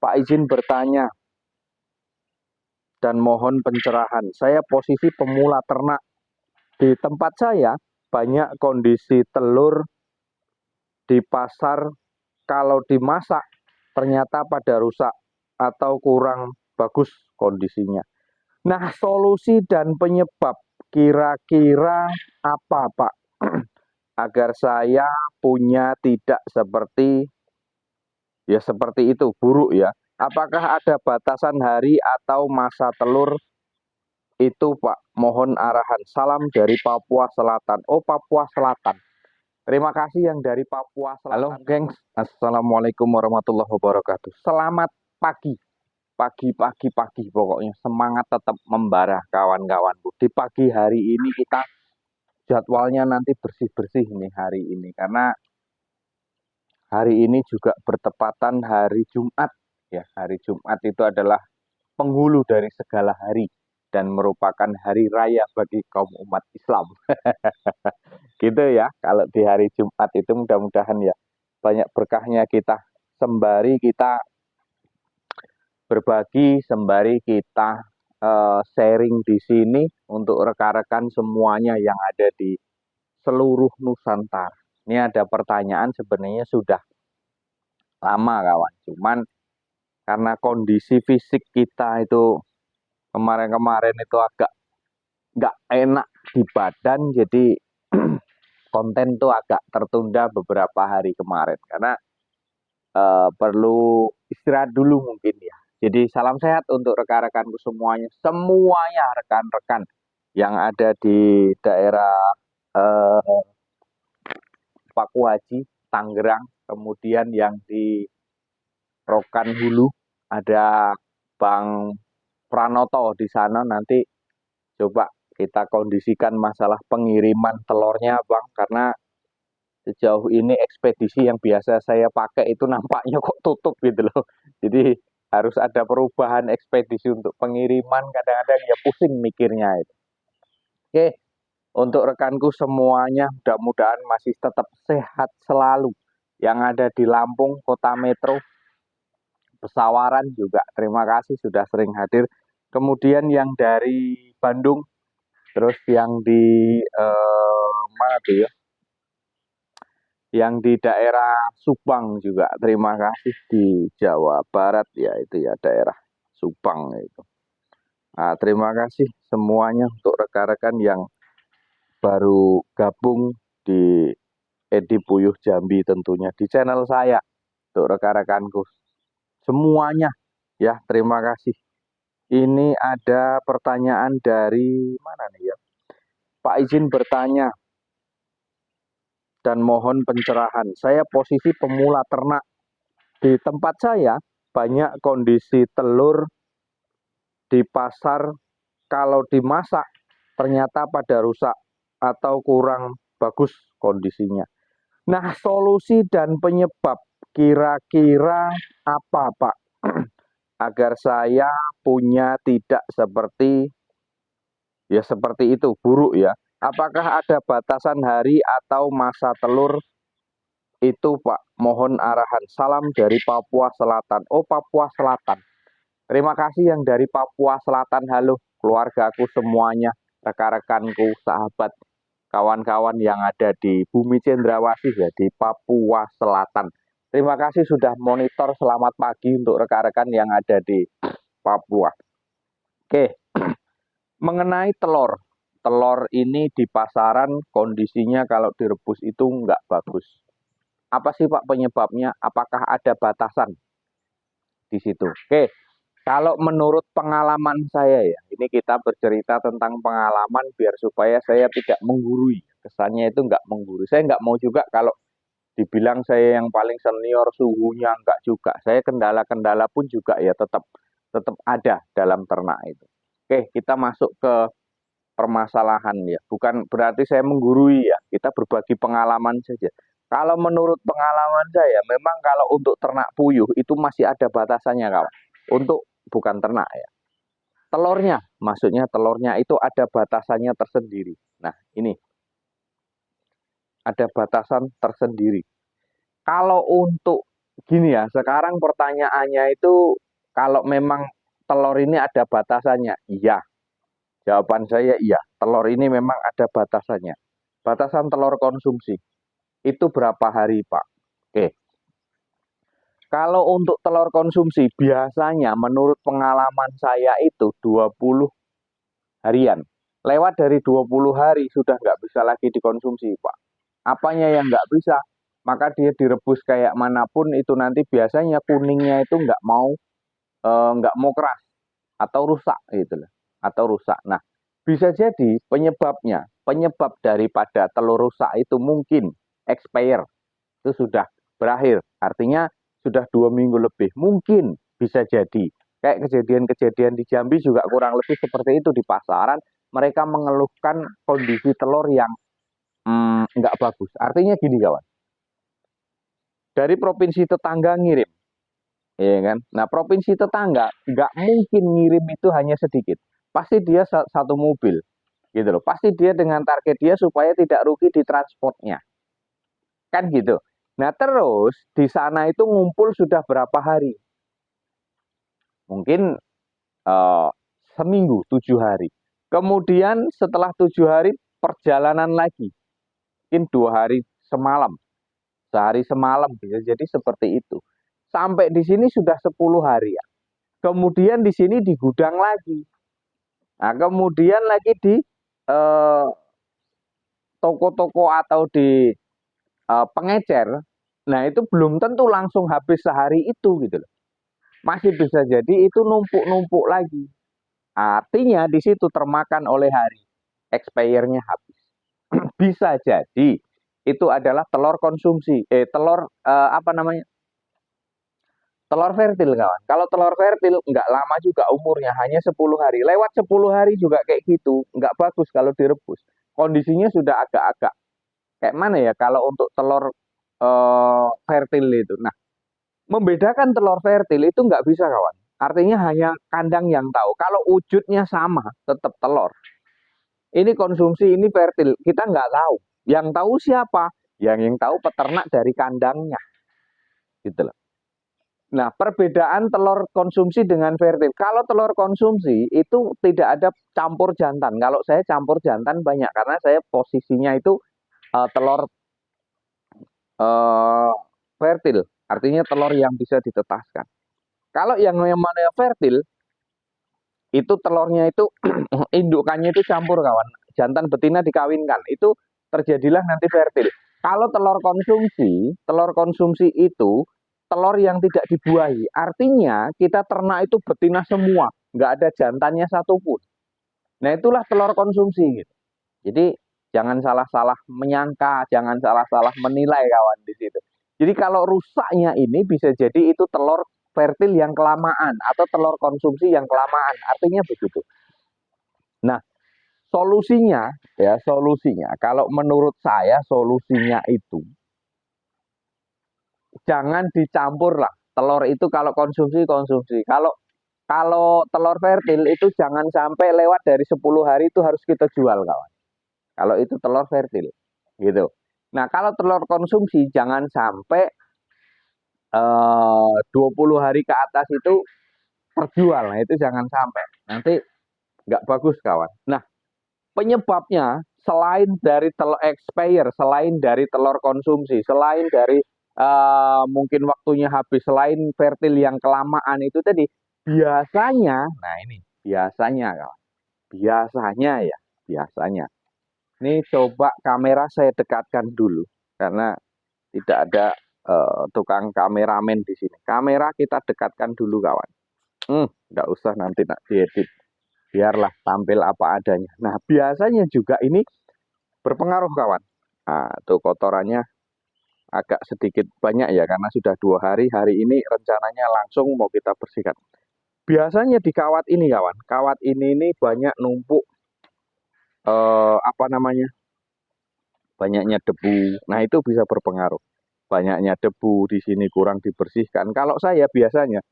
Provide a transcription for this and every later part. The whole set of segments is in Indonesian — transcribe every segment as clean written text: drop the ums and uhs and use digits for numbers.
Pak, izin bertanya dan mohon pencerahan. Saya posisi pemula ternak. Di tempat saya banyak kondisi telur di pasar kalau dimasak ternyata pada rusak atau kurang bagus kondisinya. Nah, solusi dan penyebab kira-kira apa, Pak? Agar saya punya tidak seperti itu, buruk ya. Apakah ada batasan hari atau masa telur itu, Pak? Mohon arahan. Salam dari Papua Selatan. Oh, Papua Selatan. Terima kasih yang dari Papua Selatan. Halo, gengs. Assalamualaikum warahmatullahi wabarakatuh. Selamat pagi. Pagi pokoknya. Semangat tetap membara, kawan-kawanku. Di pagi hari ini kita jadwalnya nanti bersih-bersih nih hari ini. Karena hari ini juga bertepatan hari Jumat. Ya, hari Jumat itu adalah penghulu dari segala hari dan merupakan hari raya bagi kaum umat Islam. Gitu ya, kalau di hari Jumat itu mudah-mudahan ya banyak berkahnya kita, sembari kita berbagi, sembari kita sharing di sini untuk rekan-rekan semuanya yang ada di seluruh Nusantara. Ini ada pertanyaan sebenarnya sudah lama kawan, cuman karena kondisi fisik kita itu kemarin-kemarin itu agak nggak enak di badan, jadi konten tuh agak tertunda beberapa hari kemarin karena perlu istirahat dulu mungkin ya. Jadi salam sehat untuk rekan-rekanku semuanya rekan-rekan yang ada di daerah Pakuaji, Tangerang, kemudian yang di Rokan Hulu ada Bang Pranoto di sana. Nanti coba kita kondisikan masalah pengiriman telurnya Bang, karena sejauh ini ekspedisi yang biasa saya pakai itu nampaknya kok tutup gitu loh. Jadi harus ada perubahan ekspedisi untuk pengiriman, kadang-kadang ya pusing mikirnya itu. Oke, untuk rekanku semuanya mudah-mudahan masih tetap sehat selalu. Yang ada di Lampung, Kota Metro, Pesawaran juga terima kasih sudah sering hadir. Kemudian yang dari Bandung, terus yang di mana tuh ya? Yang di daerah Subang juga terima kasih, di Jawa Barat ya, itu ya daerah Subang itu. Nah, terima kasih semuanya untuk rekan-rekan yang baru gabung di Edi Puyuh Jambi, tentunya di channel saya. Untuk rekan-rekanku semuanya ya, terima kasih. Ini ada pertanyaan dari mana nih ya? Pak, izin bertanya dan mohon pencerahan. Saya posisi pemula ternak. Di tempat saya banyak kondisi telur di pasar kalau dimasak ternyata pada rusak atau kurang bagus kondisinya. Nah, solusi dan penyebab kira-kira apa, Pak? Agar saya punya tidak seperti itu, buruk ya. Apakah ada batasan hari atau masa telur itu, Pak? Mohon arahan. Salam dari Papua Selatan. Oh, Papua Selatan. Terima kasih yang dari Papua Selatan. Halo, keluargaku semuanya, rekan-rekanku, sahabat, kawan-kawan yang ada di Bumi Cendrawasih ya, di Papua Selatan. Terima kasih sudah monitor. Selamat pagi untuk rekan-rekan yang ada di Papua. Oke, mengenai telur. Telur ini di pasaran kondisinya kalau direbus itu nggak bagus. Apa sih Pak penyebabnya? Apakah ada batasan di situ? Oke, kalau menurut pengalaman saya ya, ini kita bercerita tentang pengalaman biar supaya saya tidak menggurui. Kesannya itu nggak menggurui. Saya nggak mau juga kalau dibilang saya yang paling senior, suhunya nggak juga. Saya kendala-kendala pun juga ya tetap ada dalam ternak itu. Oke, kita masuk ke permasalahan ya. Bukan berarti saya menggurui ya. Kita berbagi pengalaman saja. Kalau menurut pengalaman saya, memang kalau untuk ternak puyuh itu masih ada batasannya kawan. Untuk bukan ternak ya. Telurnya, maksudnya telurnya itu ada batasannya tersendiri. Nah, ini ada batasan tersendiri. Kalau untuk gini ya, sekarang pertanyaannya itu kalau memang telur ini ada batasannya, iya. Jawaban saya iya, telur ini memang ada batasannya. Batasan telur konsumsi itu berapa hari, Pak? Oke. Kalau untuk telur konsumsi biasanya menurut pengalaman saya itu 20 harian. Lewat dari 20 hari sudah nggak bisa lagi dikonsumsi, Pak. Apanya yang nggak bisa? Maka dia direbus kayak manapun itu nanti biasanya kuningnya itu nggak mau keras atau rusak gitu loh. Atau rusak. Nah, bisa jadi penyebab daripada telur rusak itu mungkin expire, itu sudah berakhir. Artinya sudah 2 minggu lebih. Mungkin bisa jadi. Kayak kejadian-kejadian di Jambi juga kurang lebih seperti itu di pasaran. Mereka mengeluhkan kondisi telur yang nggak bagus. Artinya gini kawan, dari provinsi tetangga ngirim, ya kan? Nah provinsi tetangga nggak mungkin ngirim itu hanya sedikit. Pasti dia satu mobil, gitu loh. Pasti dia dengan target dia supaya tidak rugi di transportnya, kan gitu. Nah terus di sana itu ngumpul sudah berapa hari? Mungkin eh, seminggu, 7 hari. Kemudian setelah 7 hari perjalanan lagi, mungkin 2 hari semalam, sehari semalam bisa jadi seperti itu. Sampai di sini sudah 10 hari ya. Kemudian di sini di gudang lagi. Nah, kemudian lagi di eh, toko-toko atau di pengecer. Nah, itu belum tentu langsung habis sehari itu gitu loh. Masih bisa jadi itu numpuk-numpuk lagi. Artinya di situ termakan oleh hari. Expire-nya habis. Bisa jadi itu adalah telur konsumsi, telur apa namanya? Telur fertil kawan. Kalau telur fertil nggak lama juga umurnya, hanya 10 hari. Lewat 10 hari juga kayak gitu, nggak bagus kalau direbus. Kondisinya sudah agak-agak kayak mana ya kalau untuk telur fertil itu. Nah, membedakan telur fertil itu nggak bisa kawan. Artinya hanya kandang yang tahu. Kalau wujudnya sama, tetap telur. Ini konsumsi, ini fertil. Kita nggak tahu. Yang tahu siapa? Yang tahu peternak dari kandangnya. Gitu loh. Nah, perbedaan telur konsumsi dengan fertil. Kalau telur konsumsi itu tidak ada campur jantan. Kalau saya campur jantan banyak karena saya posisinya itu telur uh, fertil. Artinya telur yang bisa ditetaskan. Kalau yang namanya fertil itu telurnya itu indukannya itu campur kawan. Jantan betina dikawinkan. Itu terjadilah nanti fertil. Kalau telur konsumsi itu telur yang tidak dibuahi. Artinya kita ternak itu betina semua, nggak ada jantannya satupun. Nah itulah telur konsumsi gitu. Jadi jangan salah-salah menyangka, jangan salah-salah menilai kawan di situ. Jadi kalau rusaknya ini bisa jadi itu telur fertil yang kelamaan atau telur konsumsi yang kelamaan. Artinya begitu. Nah, solusinya kalau menurut saya solusinya itu jangan dicampur lah. Telur itu kalau konsumsi. Kalau kalau telur fertil itu jangan sampai lewat dari 10 hari itu harus kita jual kawan. Kalau itu telur fertil gitu. Nah, kalau telur konsumsi jangan sampai 20 hari ke atas itu terjual. Nah, itu jangan sampai. Nanti nggak bagus kawan. Nah, penyebabnya selain dari telur expire, selain dari telur konsumsi, selain dari mungkin waktunya habis, selain fertil yang kelamaan itu tadi, biasanya, nah ini biasanya kawan, biasanya. Ini coba kamera saya dekatkan dulu karena tidak ada tukang kameramen di sini. Kamera kita dekatkan dulu kawan. Nggak usah nanti nak diedit, biarlah tampil apa adanya. Nah, biasanya juga ini berpengaruh kawan. Nah, tuh kotorannya agak sedikit banyak ya karena sudah 2 hari. Hari ini rencananya langsung mau kita bersihkan. Biasanya di kawat ini kawan, kawat ini banyak numpuk apa namanya? Banyaknya debu. Nah, itu bisa berpengaruh. Banyaknya debu di sini kurang dibersihkan. Kalau saya biasanya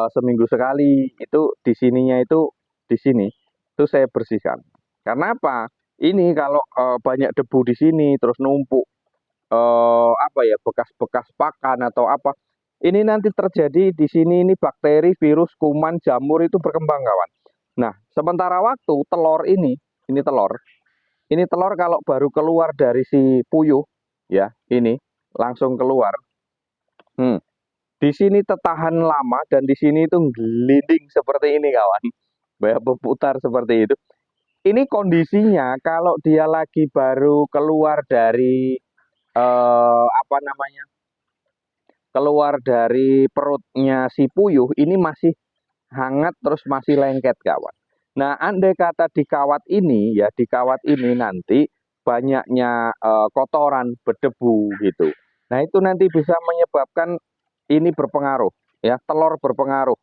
seminggu sekali itu di sininya itu di sini itu saya bersihkan. Karena apa? Ini kalau banyak debu di sini terus numpuk apa ya bekas-bekas pakan atau apa Ini nanti terjadi di sini, ini bakteri, virus, kuman, jamur itu berkembang kawan. Nah, sementara waktu telur ini telur. Ini telur kalau baru keluar dari si puyuh, ya, ini langsung keluar. Di sini tertahan lama dan di sini itu gelinding seperti ini kawan. Berputar seperti itu. Ini kondisinya kalau dia lagi baru keluar dari apa namanya? Keluar dari perutnya si puyuh, ini masih hangat terus masih lengket kawan. Nah, andai kata di kawat ini ya, di kawat ini nanti banyaknya kotoran, berdebu gitu. Nah, itu nanti bisa menyebabkan ini berpengaruh ya, telur berpengaruh.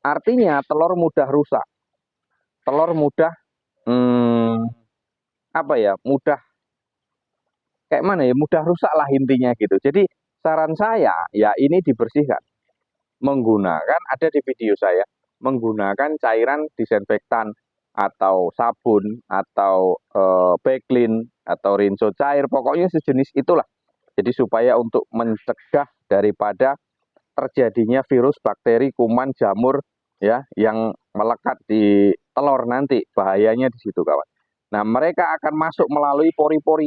Artinya telur mudah rusak. Telur mudah apa ya? Mudah kayak mana ya? Mudah rusak lah intinya gitu. Jadi saran saya ya ini dibersihkan menggunakan, ada di video saya, menggunakan cairan disinfektan atau sabun atau backlin atau rinso cair, pokoknya sejenis itulah. Jadi supaya untuk mencegah daripada terjadinya virus, bakteri, kuman, jamur ya yang melekat di telur nanti, bahayanya di situ kawan. Nah, mereka akan masuk melalui pori-pori.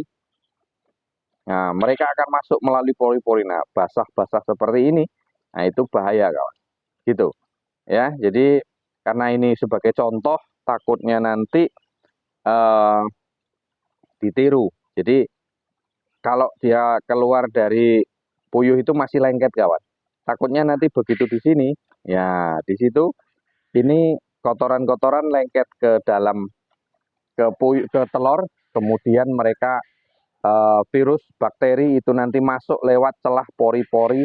Nah, mereka akan masuk melalui pori-pori. Nah, basah-basah seperti ini, nah itu bahaya kawan. Gitu. Ya, jadi karena ini sebagai contoh, takutnya nanti eh, ditiru. Jadi kalau dia keluar dari puyuh itu masih lengket kawan. Takutnya nanti begitu di sini, ya di situ ini kotoran-kotoran lengket ke dalam ke telur, kemudian mereka virus, bakteri itu nanti masuk lewat celah pori-pori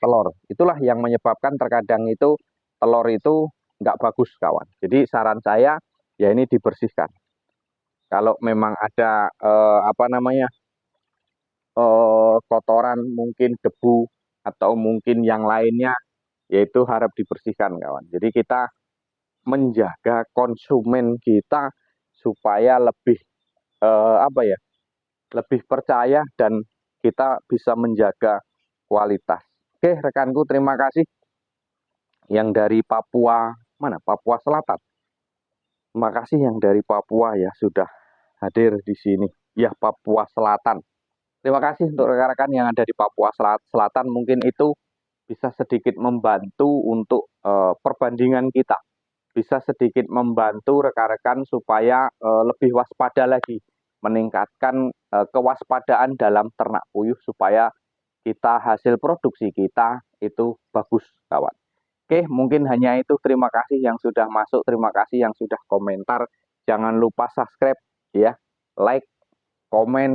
telur. Itulah yang menyebabkan terkadang itu telur itu nggak bagus kawan. Jadi saran saya ya ini dibersihkan. Kalau memang ada apa namanya kotoran, mungkin debu atau mungkin yang lainnya, yaitu harap dibersihkan kawan. Jadi kita menjaga konsumen kita supaya lebih apa ya, lebih percaya dan kita bisa menjaga kualitas. Oke rekanku, terima kasih yang dari Papua, mana Papua Selatan. Terima kasih yang dari Papua ya sudah hadir di sini. Ya Papua Selatan. Terima kasih untuk rekan-rekan yang ada di Papua Selatan. Mungkin itu bisa sedikit membantu untuk perbandingan kita. Bisa sedikit membantu rekan-rekan supaya lebih waspada lagi. Meningkatkan kewaspadaan dalam ternak puyuh supaya kita hasil produksi kita itu bagus kawan. Oke, mungkin hanya itu. Terima kasih yang sudah masuk, terima kasih yang sudah komentar. Jangan lupa subscribe ya, like, komen,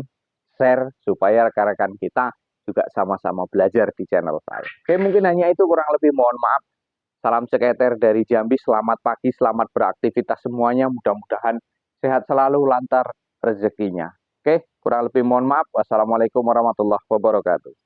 share supaya rekan-rekan kita juga sama-sama belajar di channel saya. Oke, mungkin hanya itu, kurang lebih mohon maaf. Salam seketer dari Jambi, selamat pagi, selamat beraktivitas semuanya. Mudah-mudahan sehat selalu, lancar rezekinya. Oke, kurang lebih mohon maaf. Wassalamualaikum warahmatullahi wabarakatuh.